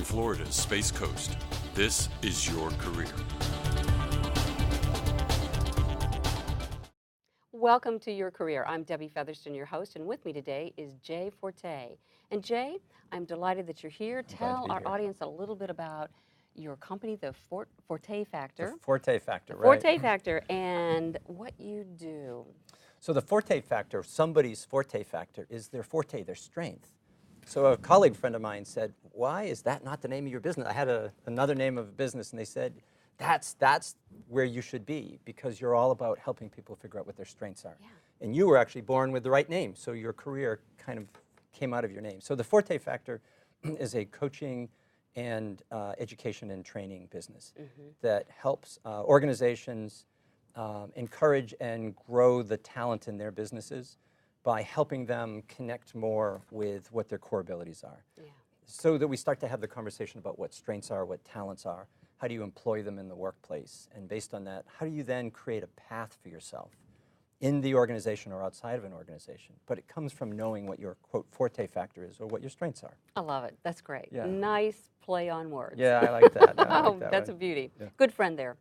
Florida's Space Coast, this is your career. Welcome to Your Career. I'm Debbie Featherston, your host, and with me today is Jay Forte. And Jay, I'm delighted that you're here. Tell our audience a little bit about your company, the Forte Factor. The Forte Factor, The right? Forte Factor, and what you do. So the Forte Factor, somebody's Forte Factor, is their forte, their strength. So a colleague friend of mine said, why is that not the name of your business? I had another name of a business, and they said, that's where you should be, because you're all about helping people figure out what their strengths are. Yeah. And you were actually born with the right name, so your career kind of came out of your name. So the Forte Factor is a coaching and education and training business that helps organizations encourage and grow the talent in their businesses by helping them connect more with what their core abilities are. Yeah. So that we start to have the conversation about what strengths are, what talents are, how do you employ them in the workplace, and based on that, how do you then create a path for yourself in the organization or outside of an organization? But it comes from knowing what your, quote, Forte Factor is or what your strengths are. I love it. That's great. Yeah. Nice play on words. Yeah, I like that. I like Oh, that that's one. a beauty. Yeah. Good friend there.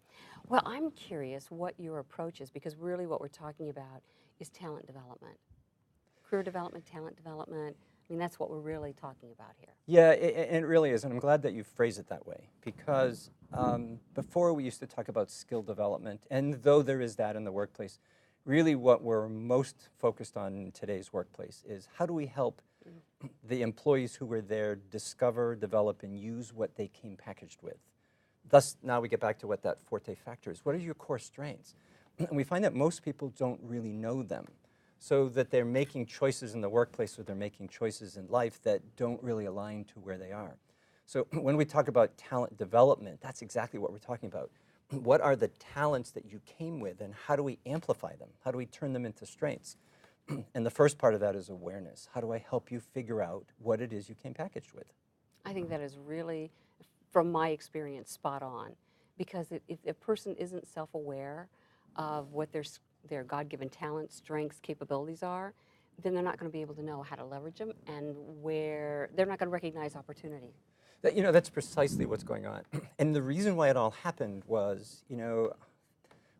Well, I'm curious what your approach is, because really what we're talking about is talent development. Career development, talent development. I mean, that's what we're really talking about here. Yeah, it really is, and I'm glad that you phrase it that way, because before we used to talk about skill development, and though there is that in the workplace, really what we're most focused on in today's workplace is how do we help the employees who were there discover, develop, and use what they came packaged with. Thus, now we get back to what that Forte Factor is. What are your core strengths? And we find that most people don't really know them, so that they're making choices in the workplace or they're making choices in life that don't really align to where they are. So when we talk about talent development, that's exactly what we're talking about. What are the talents that you came with, and how do we amplify them? How do we turn them into strengths? And the first part of that is awareness. How do I help you figure out what it is you came packaged with? I think that is really, from my experience, spot on. Because if a person isn't self-aware of what their God-given talents, strengths, capabilities are, then they're not going to be able to know how to leverage them, and where they're not going to recognize opportunity. That's precisely what's going on. And the reason why it all happened was,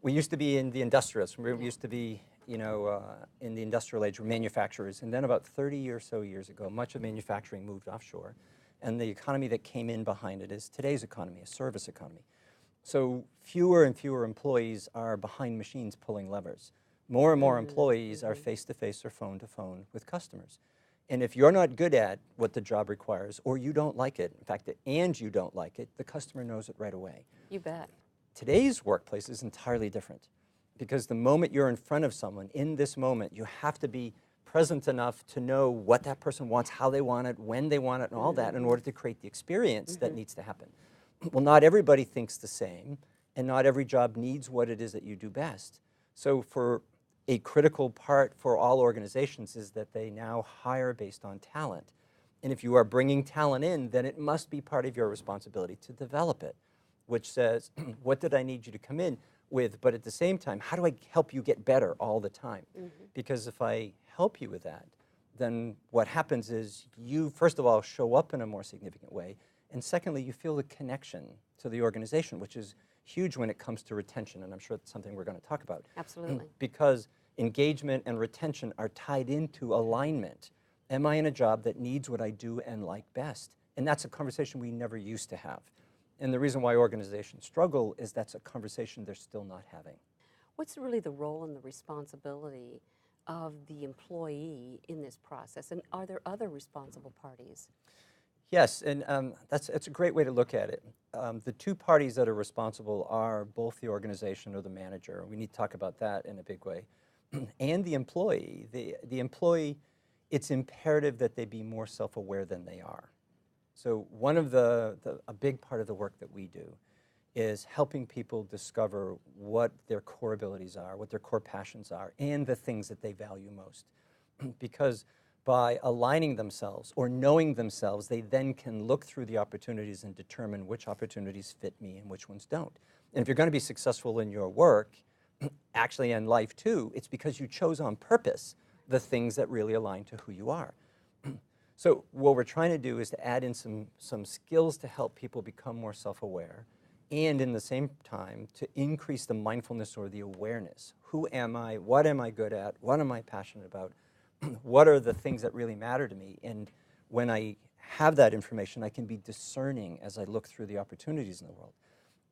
we used to be in the industrialists. We used to be, in the industrial age, we're manufacturers. And then about 30 or so years ago, much of manufacturing moved offshore. And the economy that came in behind it is today's economy, a service economy. So fewer and fewer employees are behind machines pulling levers. More and more employees are face-to-face or phone-to-phone with customers. And if you're not good at what the job requires, or you don't like it, in fact, you don't like it, the customer knows it right away. You bet. Today's workplace is entirely different, because the moment you're in front of someone, in this moment, you have to be present enough to know what that person wants, how they want it, when they want it, and all that in order to create the experience that needs to happen. Well, not everybody thinks the same, and not every job needs what it is that you do best. So for a critical part for all organizations is that they now hire based on talent. And if you are bringing talent in, then it must be part of your responsibility to develop it, which says, what did I need you to come in with? But at the same time, how do I help you get better all the time? Because if I help you with that, then what happens is you, first of all, show up in a more significant way. And secondly, you feel the connection to the organization, which is huge when it comes to retention, and I'm sure that's something we're going to talk about. Absolutely. Because engagement and retention are tied into alignment. Am I in a job that needs what I do and like best? And that's a conversation we never used to have. And the reason why organizations struggle is that's a conversation they're still not having. What's really the role and the responsibility of the employee in this process? And are there other responsible parties? Yes, and it's a great way to look at it. The two parties that are responsible are both the organization or the manager. We need to talk about that in a big way. And the employee. The employee, it's imperative that they be more self-aware than they are. So one of a big part of the work that we do is helping people discover what their core abilities are, what their core passions are, and the things that they value most. Because by aligning themselves or knowing themselves, they then can look through the opportunities and determine which opportunities fit me and which ones don't. And if you're going to be successful in your work, actually in life too, it's because you chose on purpose the things that really align to who you are. So what we're trying to do is to add in some skills to help people become more self-aware, and in the same time to increase the mindfulness or the awareness. Who am I? What am I good at? What am I passionate about? What are the things that really matter to me? And when I have that information, I can be discerning as I look through the opportunities in the world.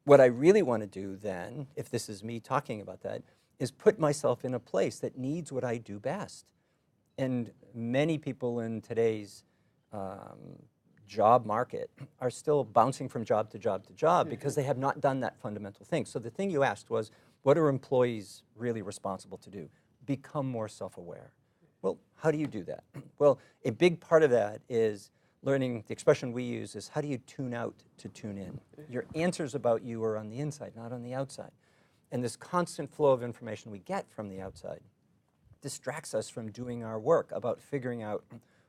What I really want to do then, if this is me talking about that, is put myself in a place that needs what I do best. And many people in today's job market are still bouncing from job to job to job because they have not done that fundamental thing. So the thing you asked was, what are employees really responsible to do? Become more self-aware. Well, how do you do that? Well, a big part of that is learning. The expression we use is, how do you tune out to tune in? Your answers about you are on the inside, not on the outside. And this constant flow of information we get from the outside distracts us from doing our work about figuring out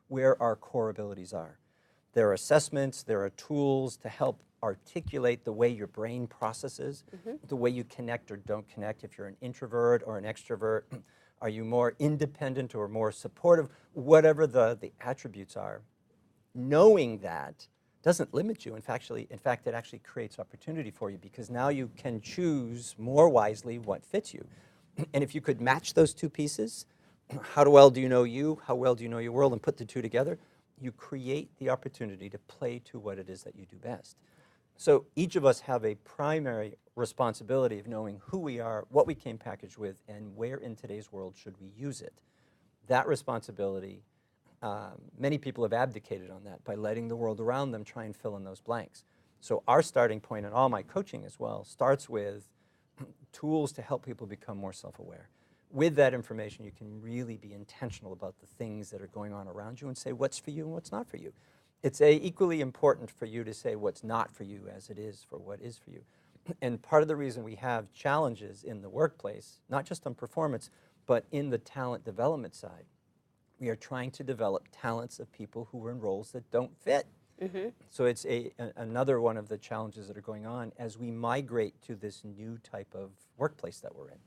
where our core abilities are. There are assessments, there are tools to help articulate the way your brain processes, the way you connect or don't connect, if you're an introvert or an extrovert. Are you more independent or more supportive? Whatever the attributes are, knowing that doesn't limit you. In fact, it actually creates opportunity for you, because now you can choose more wisely what fits you. And if you could match those two pieces, how well do you know you, how well do you know your world, and put the two together, you create the opportunity to play to what it is that you do best. So each of us have a primary responsibility of knowing who we are, what we came packaged with, and where in today's world should we use it. That responsibility, many people have abdicated on that by letting the world around them try and fill in those blanks. So our starting point in all my coaching as well starts with tools to help people become more self-aware. With that information, you can really be intentional about the things that are going on around you and say what's for you and what's not for you. It's equally important for you to say what's not for you as it is for what is for you. And part of the reason we have challenges in the workplace, not just on performance, but in the talent development side, we are trying to develop talents of people who are in roles that don't fit. So it's another one of the challenges that are going on as we migrate to this new type of workplace that we're in.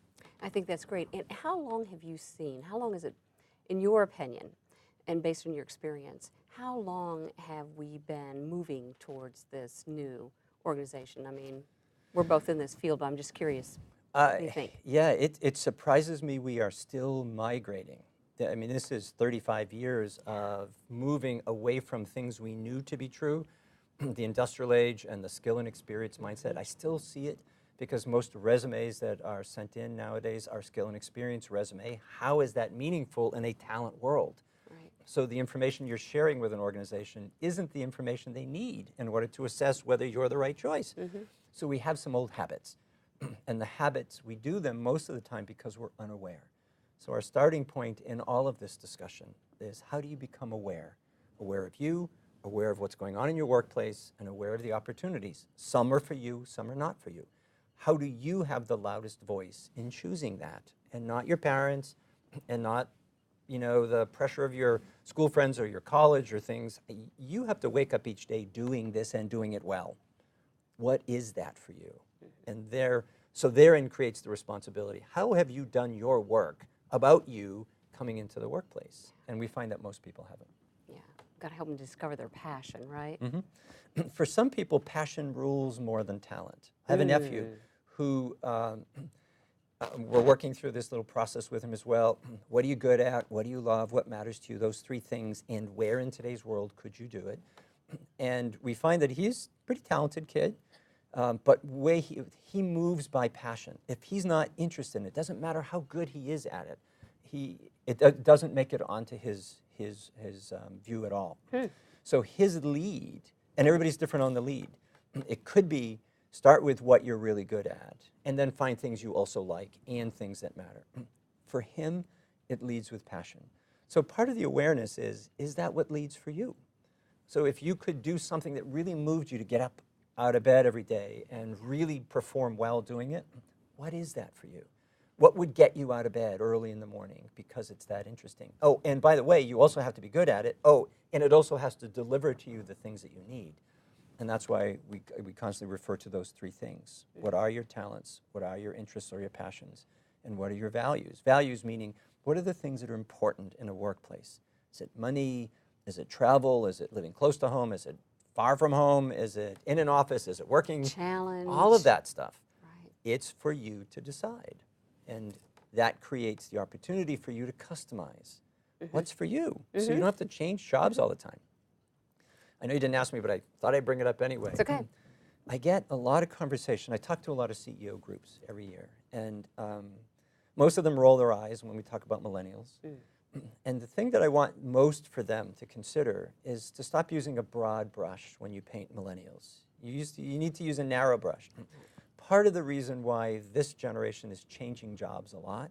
I think that's great. And how long have you seen, how long is it, in your opinion, and based on your experience, how long have we been moving towards this new organization? I mean, we're both in this field, but I'm just curious. What do you think? Yeah, it surprises me we are still migrating. I mean, this is 35 years of moving away from things we knew to be true, the industrial age and the skill and experience mindset. I still see it because most resumes that are sent in nowadays are skill and experience resume. How is that meaningful in a talent world? Right. So the information you're sharing with an organization isn't the information they need in order to assess whether you're the right choice. So we have some old habits. And the habits, we do them most of the time because we're unaware. So our starting point in all of this discussion is, how do you become aware? Aware of you, aware of what's going on in your workplace, and aware of the opportunities. Some are for you, some are not for you. How do you have the loudest voice in choosing that? And not your parents, and not, you know, the pressure of your school friends or your college or things. You have to wake up each day doing this and doing it well. What is that for you? And so therein creates the responsibility. How have you done your work about you coming into the workplace? And we find that most people haven't. Yeah, got to help them discover their passion, right? For some people, passion rules more than talent. I have a nephew who, we're working through this little process with him as well. What are you good at? What do you love? What matters to you? Those three things, and where in today's world could you do it? And we find that he's a pretty talented kid, but he moves by passion. If he's not interested in it, doesn't matter how good he is at it, it doesn't make it onto his view at all. So his lead, and everybody's different on the lead. It could be start with what you're really good at, and then find things you also like and things that matter. For him, it leads with passion. So part of the awareness is that what leads for you? So if you could do something that really moved you to get up out of bed every day and really perform well doing it, what is that for you? What would get you out of bed early in the morning because it's that interesting? Oh, and by the way, you also have to be good at it. Oh, and it also has to deliver to you the things that you need. And that's why we constantly refer to those three things. What are your talents? What are your interests or your passions? And what are your values? Values meaning, what are the things that are important in a workplace? Is it money? Is it travel? Is it living close to home? Is it far from home? Is it in an office? Is it working? Challenge. All of that stuff. Right. It's for you to decide. And that creates the opportunity for you to customize what's for you. So you don't have to change jobs all the time. I know you didn't ask me, but I thought I'd bring it up anyway. It's okay. I get a lot of conversation. I talk to a lot of CEO groups every year, and most of them roll their eyes when we talk about millennials. And the thing that I want most for them to consider is to stop using a broad brush when you paint millennials. You need to use a narrow brush. Part of the reason why this generation is changing jobs a lot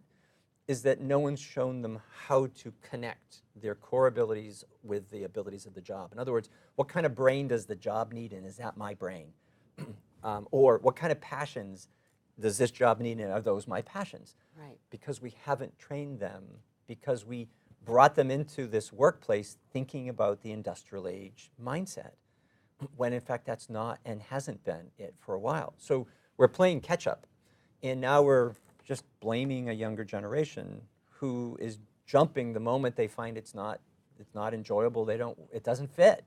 is that no one's shown them how to connect their core abilities with the abilities of the job. In other words, what kind of brain does the job need, and is that my brain? Or what kind of passions does this job need, and are those my passions? Right. Because we haven't trained them, because we brought them into this workplace thinking about the industrial age mindset, when in fact that's not and hasn't been it for a while. So we're playing catch up, and now we're just blaming a younger generation who is jumping the moment they find it's not enjoyable, it doesn't fit.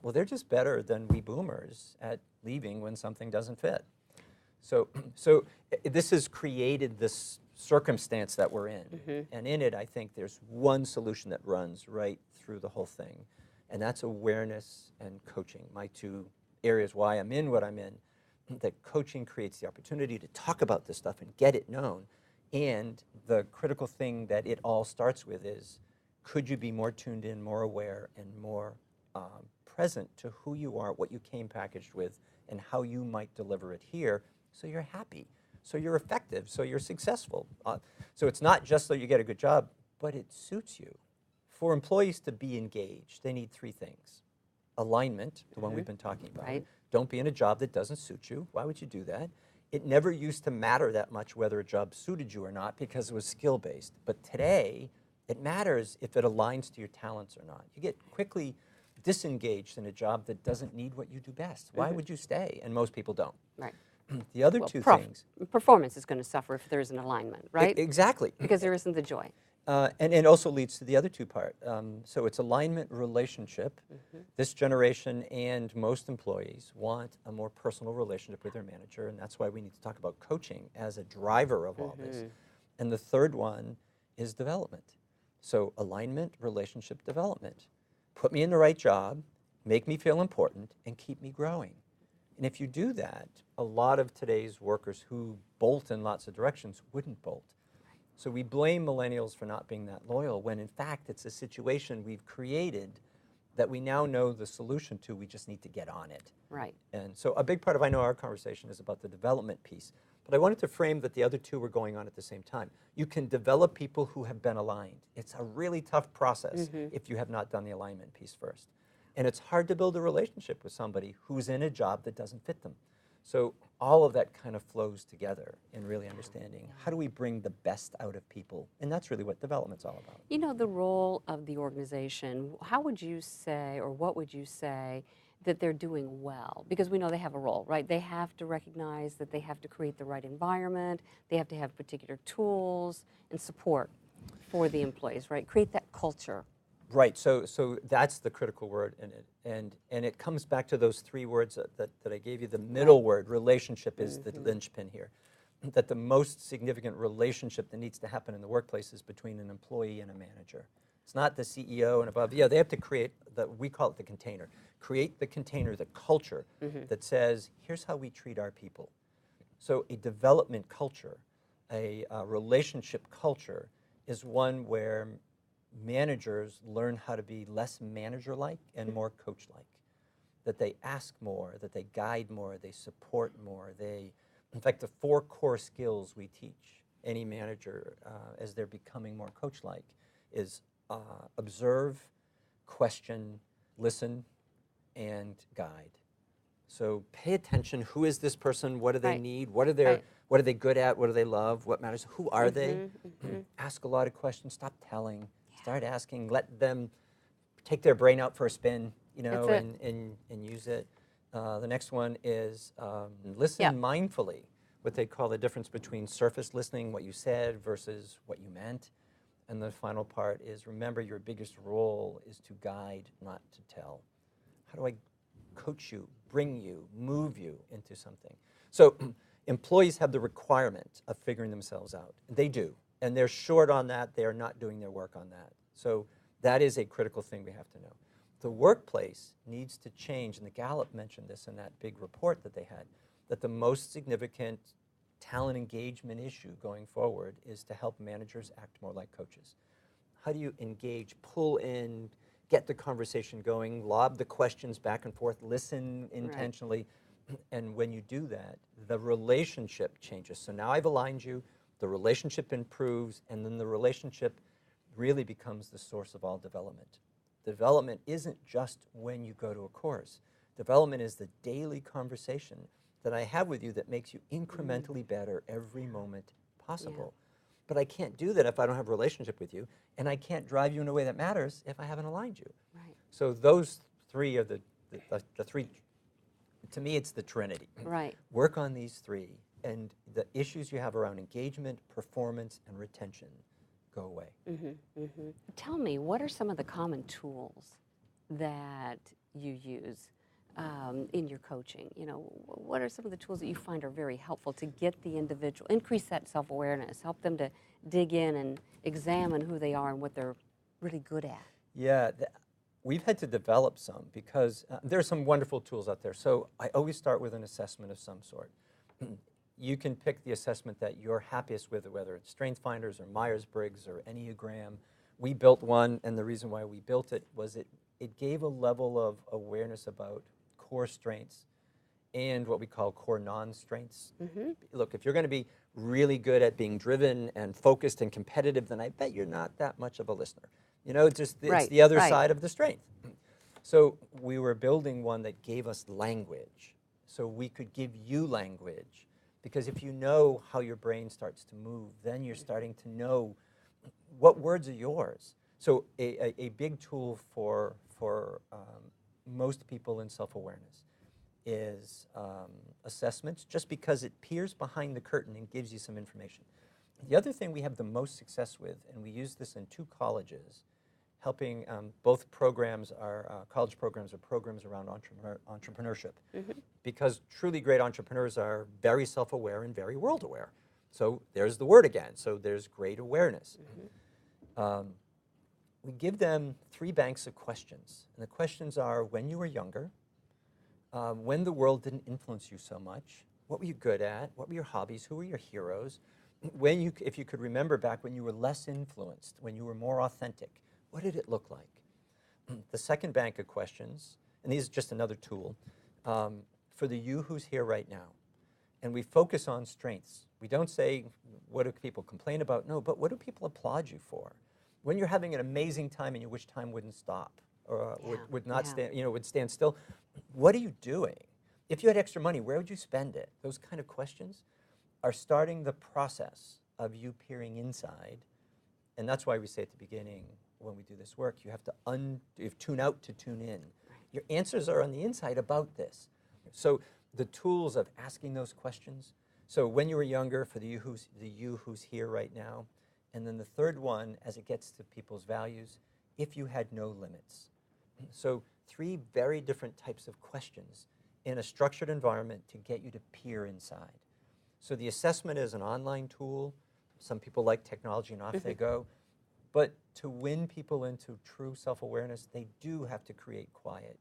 Well, they're just better than we boomers at leaving when something doesn't fit. So this has created this circumstance that we're in. And in it, I think there's one solution that runs right through the whole thing, and that's awareness and coaching, my two areas why I'm in what I'm in. That coaching creates the opportunity to talk about this stuff and get it known. And the critical thing that it all starts with is, could you be more tuned in, more aware, and more present to who you are, what you came packaged with, and how you might deliver it here so you're happy, so you're effective, so you're successful. So it's not just so you get a good job, but it suits you. For employees to be engaged, they need three things. Alignment, the one we've been talking about. Right. Don't be in a job that doesn't suit you. Why would you do that? It never used to matter that much whether a job suited you or not because it was skill-based. But today, it matters if it aligns to your talents or not. You get quickly disengaged in a job that doesn't need what you do best. Why would you stay? And most people don't. Right. The other two things. Performance is going to suffer if there isn't alignment, right? Exactly. Because there isn't the joy. And it also leads to the other two part. So it's alignment, relationship. This generation and most employees want a more personal relationship with their manager, and that's why we need to talk about coaching as a driver of all this. And the third one is development. So alignment, relationship, development. Put me in the right job, make me feel important, and keep me growing. And if you do that, a lot of today's workers who bolt in lots of directions wouldn't bolt. So we blame millennials for not being that loyal, when in fact it's a situation we've created that we now know the solution to. We just need to get on it. Right. And so a big part of, I know, our conversation is about the development piece, but I wanted to frame that the other two were going on at the same time. You can develop people who have been aligned. It's a really tough process if you have not done the alignment piece first. And it's hard to build a relationship with somebody who's in a job that doesn't fit them. So all of that kind of flows together in really understanding how do we bring the best out of people, and that's really what development's all about. You know, the role of the organization, how would you say, or what would you say, that they're doing well? Because we know they have a role, right? They have to recognize that they have to create the right environment, they have to have particular tools and support for the employees, right? Create that culture. Right, so that's the critical word in it, and it comes back to those three words that I gave you. The middle word, relationship, is the linchpin here. That the most significant relationship that needs to happen in the workplace is between an employee and a manager. It's not the CEO and above. Yeah, they have to create, we call it the container. Create the container, the culture that says, here's how we treat our people. So a development culture, a relationship culture, is one where managers learn how to be less manager-like and more coach-like. That they ask more, that they guide more, they support more. In fact, the 4 core skills we teach any manager as they're becoming more coach-like is observe, question, listen, and guide. So pay attention. Who is this person? What do they need? What are they good at? What do they love? What matters? Who are they? Ask a lot of questions. Stop telling. Start asking. Let them take their brain out for a spin, you know, and use it. The next one is listen mindfully. What they call the difference between surface listening, what you said, versus what you meant. And the final part is, remember, your biggest role is to guide, not to tell. How do I coach you, bring you, move you into something? So employees have the requirement of figuring themselves out. They do. And they're short on that. They are not doing their work on that. So that is a critical thing we have to know. The workplace needs to change, and the Gallup mentioned this in that big report that they had, that the most significant talent engagement issue going forward is to help managers act more like coaches. How do you engage, pull in, get the conversation going, lob the questions back and forth, listen intentionally, and when you do that, the relationship changes. So now I've aligned you, the relationship improves, and then the relationship really becomes the source of all development. Development isn't just when you go to a course. Development is the daily conversation that I have with you that makes you incrementally better every moment possible. Yeah. But I can't do that if I don't have a relationship with you, and I can't drive you in a way that matters if I haven't aligned you. Right. So those three are the three, to me it's the trinity. Right. Work on these three, and the issues you have around engagement, performance, and retention go away. Tell me, what are some of the common tools that you use in your coaching? You know, what are some of the tools that you find are very helpful to get the individual, increase that self-awareness, help them to dig in and examine who they are and what they're really good at? Yeah, we've had to develop some because there are some wonderful tools out there. So I always start with an assessment of some sort. You can pick the assessment that you're happiest with, whether it's StrengthsFinders or Myers-Briggs or Enneagram. We built one, and the reason why we built it was it gave a level of awareness about core strengths and what we call core non-strengths. Look, if you're going to be really good at being driven and focused and competitive, then I bet you're not that much of a listener. You know, it's the other side of the strength. So we were building one that gave us language, so we could give you language. Because if you know how your brain starts to move, then you're starting to know what words are yours. So a big tool for most people in self-awareness is assessments, just because it peers behind the curtain and gives you some information. The other thing we have the most success with, and we use this in 2 colleges, helping both programs are college programs or programs around entrepreneurship. Because truly great entrepreneurs are very self-aware and very world-aware. So there's the word again. So there's great awareness. We give them 3 banks of questions. And the questions are: when you were younger, when the world didn't influence you so much, what were you good at? What were your hobbies? Who were your heroes? If you could remember back when you were less influenced, when you were more authentic, what did it look like? The second bank of questions, and these are just another tool, for the you who's here right now. And we focus on strengths. We don't say, what do people complain about? No, but what do people applaud you for? When you're having an amazing time and you wish time wouldn't stop, or would not stand, would stand still, what are you doing? If you had extra money, where would you spend it? Those kind of questions are starting the process of you peering inside. And that's why we say at the beginning, when we do this work, you have to tune out to tune in. Your answers are on the inside about this. So the tools of asking those questions. So when you were younger, for the you who's here right now. And then the third one, as it gets to people's values, if you had no limits. So 3 very different types of questions in a structured environment to get you to peer inside. So the assessment is an online tool. Some people like technology and off they go. But to win people into true self-awareness, they do have to create quiet,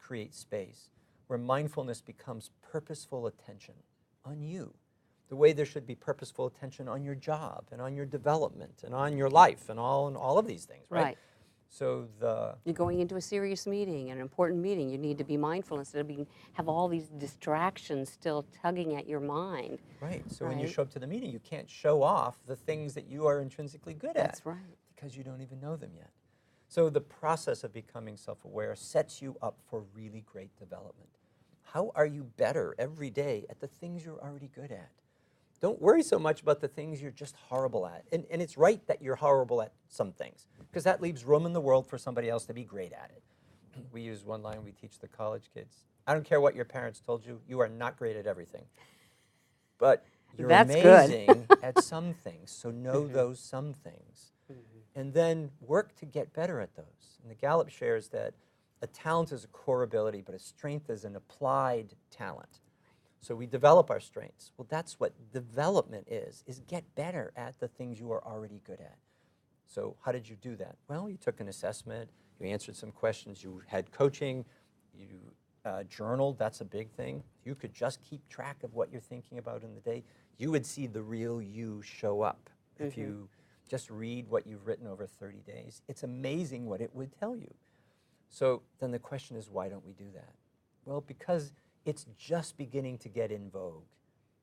create space, where mindfulness becomes purposeful attention on you, the way there should be purposeful attention on your job and on your development and on your life and all of these things, right? So you're going into a serious meeting, an important meeting. You need to be mindful instead of have all these distractions still tugging at your mind. Right. So when you show up to the meeting, you can't show off the things that you are intrinsically good at. That's right. Because you don't even know them yet. So the process of becoming self-aware sets you up for really great development. How are you better every day at the things you're already good at? Don't worry so much about the things you're just horrible at. And it's right that you're horrible at some things, because that leaves room in the world for somebody else to be great at it. We use one line we teach the college kids. I don't care what your parents told you, you are not great at everything. But you're amazing at some things, so know those some things. and then work to get better at those. And the Gallup shares that a talent is a core ability, but a strength is an applied talent. So we develop our strengths. Well, that's what development is get better at the things you are already good at. So how did you do that? Well, you took an assessment, you answered some questions, you had coaching, you journaled, that's a big thing. You could just keep track of what you're thinking about in the day. You would see the real you show up if you just read what you've written over 30 days. It's amazing what it would tell you. So then the question is, why don't we do that? Well, because it's just beginning to get in vogue.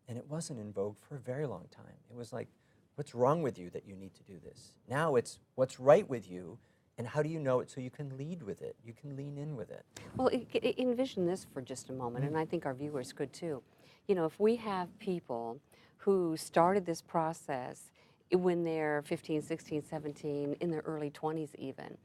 And it wasn't in vogue for a very long time. It was like, what's wrong with you that you need to do this? Now it's what's right with you, and how do you know it so you can lead with it? You can lean in with it. Well, envision this for just a moment, and I think our viewers could too. You know, if we have people who started this process when they're 15, 16, 17, in their early 20s even,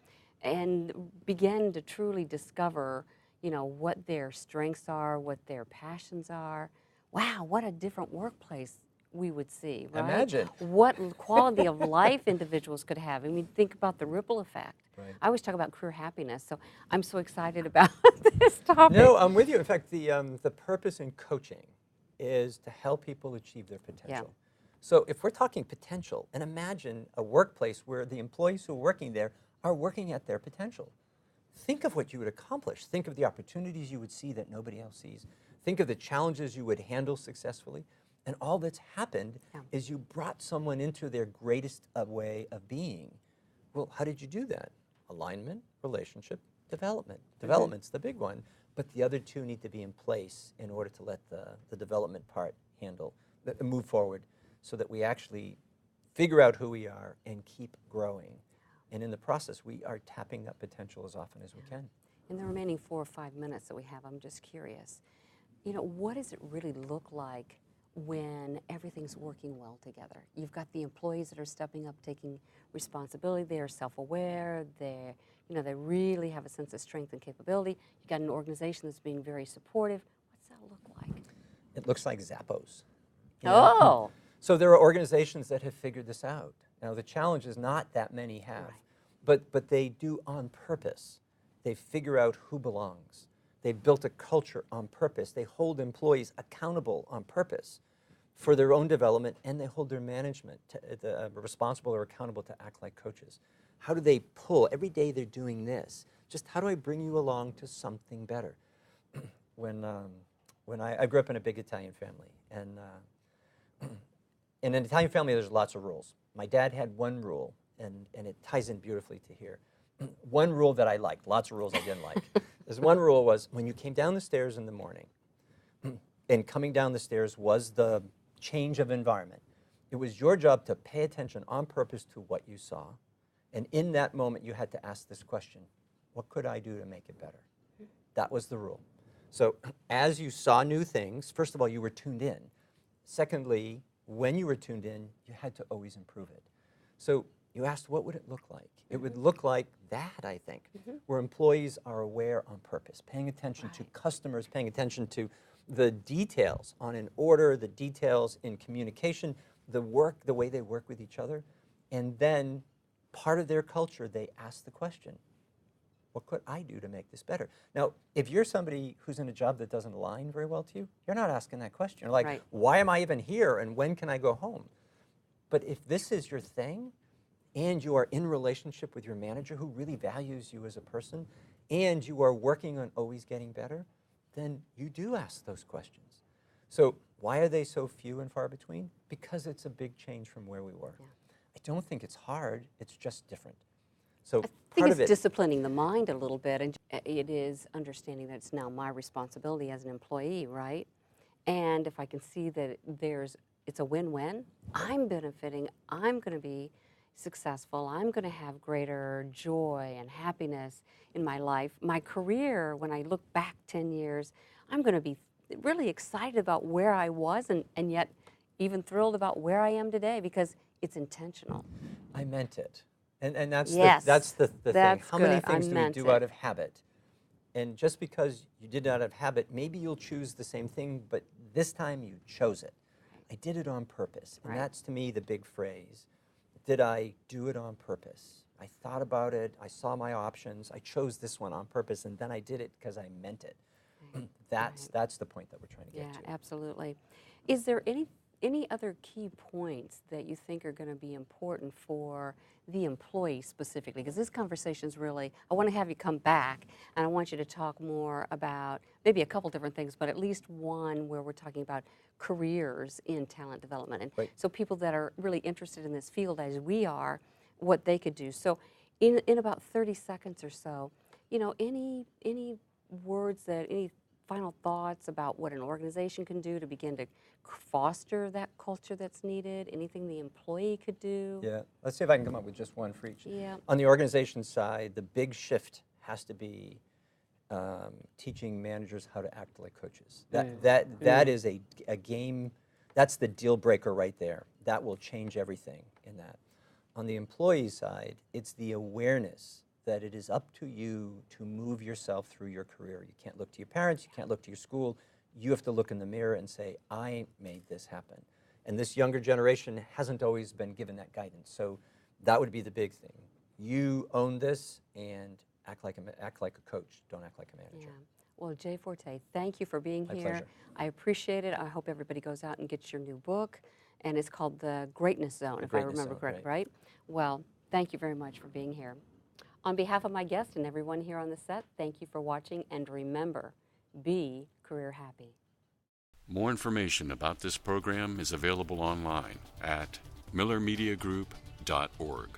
and began to truly discover, you know, what their strengths are, what their passions are, wow, what a different workplace we would see, right? Imagine. What quality of life individuals could have. I mean, think about the ripple effect. Right. I always talk about career happiness, so I'm so excited about this topic. No, I'm with you. In fact, the purpose in coaching is to help people achieve their potential. So if we're talking potential, and imagine a workplace where the employees who are working there are working at their potential. Think of what you would accomplish. Think of the opportunities you would see that nobody else sees. Think of the challenges you would handle successfully. And all that's happened is you brought someone into their greatest way of being. Well, how did you do that? Alignment, relationship, development. Development's the big one, but the other two need to be in place in order to let the development part move forward, so that we actually figure out who we are and keep growing. And in the process, we are tapping that potential as often as we can. In the remaining 4 or 5 minutes that we have, I'm just curious, you know, what does it really look like when everything's working well together? You've got the employees that are stepping up, taking responsibility. They are self-aware. They really have a sense of strength and capability. You've got an organization that's being very supportive. What's that look like? It looks like Zappos. Oh. So there are organizations that have figured this out. Now, the challenge is not that many have, but they do on purpose. They figure out who belongs. They've built a culture on purpose. They hold employees accountable on purpose for their own development, and they hold their management responsible or accountable to act like coaches. How do they pull? Every day they're doing this. Just how do I bring you along to something better? When I grew up in a big Italian family, and in an Italian family there's lots of rules. My dad had one rule, and it ties in beautifully to here. One rule that I liked, lots of rules I didn't like. This one rule was, when you came down the stairs in the morning, and coming down the stairs was the change of environment, it was your job to pay attention on purpose to what you saw. And in that moment, you had to ask this question: what could I do to make it better? That was the rule. So as you saw new things, first of all, you were tuned in. Secondly, when you were tuned in, you had to always improve it. So you asked, what would it look like? It would look like that, I think, where employees are aware on purpose, paying attention to customers, paying attention to the details on an order, the details in communication, the way they work with each other. And then part of their culture, they ask the question, what could I do to make this better? Now, if you're somebody who's in a job that doesn't align very well to you, you're not asking that question. You're like, why am I even here, and when can I go home? But if this is your thing, and you are in relationship with your manager who really values you as a person, and you are working on always getting better, then you do ask those questions. So why are they so few and far between? Because it's a big change from where we were. I don't think it's hard, it's just different. So I think it's disciplining the mind a little bit, and it is understanding that it's now my responsibility as an employee, right? And if I can see that it's a win-win, I'm benefiting, I'm going to be successful, I'm going to have greater joy and happiness in my life. My career, when I look back 10 years, I'm going to be really excited about where I was, and yet even thrilled about where I am today, because it's intentional. I meant it. And that's yes, the thing. How many things do we do out of habit? And just because you did it out of habit, maybe you'll choose the same thing, but this time you chose it. I did it on purpose. And that's, to me, the big phrase. did I do it on purpose? I thought about it, I saw my options, I chose this one on purpose, and then I did it because I meant it. Right. That's the point that we're trying to get Yeah, to. absolutely. Is there any other key points that you think are going to be important for the employee specifically? Because this conversation is really, I want to have you come back and I want you to talk more about maybe a couple different things, but at least one where we're talking about careers in talent development. And Right. so people that are really interested in this field as we are, what they could do. So in about 30 seconds or so, any words any final thoughts about what an organization can do to begin to foster that culture that's needed? Anything the employee could do? Yeah, let's see if I can come up with just one for each. Yeah. On the organization side, the big shift has to be teaching managers how to act like coaches. That is a game, that's the deal breaker right there. That will change everything in that. On the employee side, it's the awareness that it is up to you to move yourself through your career. You can't look to your parents, you can't look to your school. You have to look in the mirror and say, I made this happen. And this younger generation hasn't always been given that guidance. So that would be the big thing. You own this and act like a coach, don't act like a manager. Yeah. Well, Jay Forte, thank you for being My here. pleasure. I appreciate it. I hope everybody goes out and gets your new book. And it's called The Greatness Zone, if I Greatness remember Zone, correctly, right. right? Well, thank you very much for being here. On behalf of my guest and everyone here on the set, thank you for watching. And remember, be career happy. More information about this program is available online at millermediagroup.org.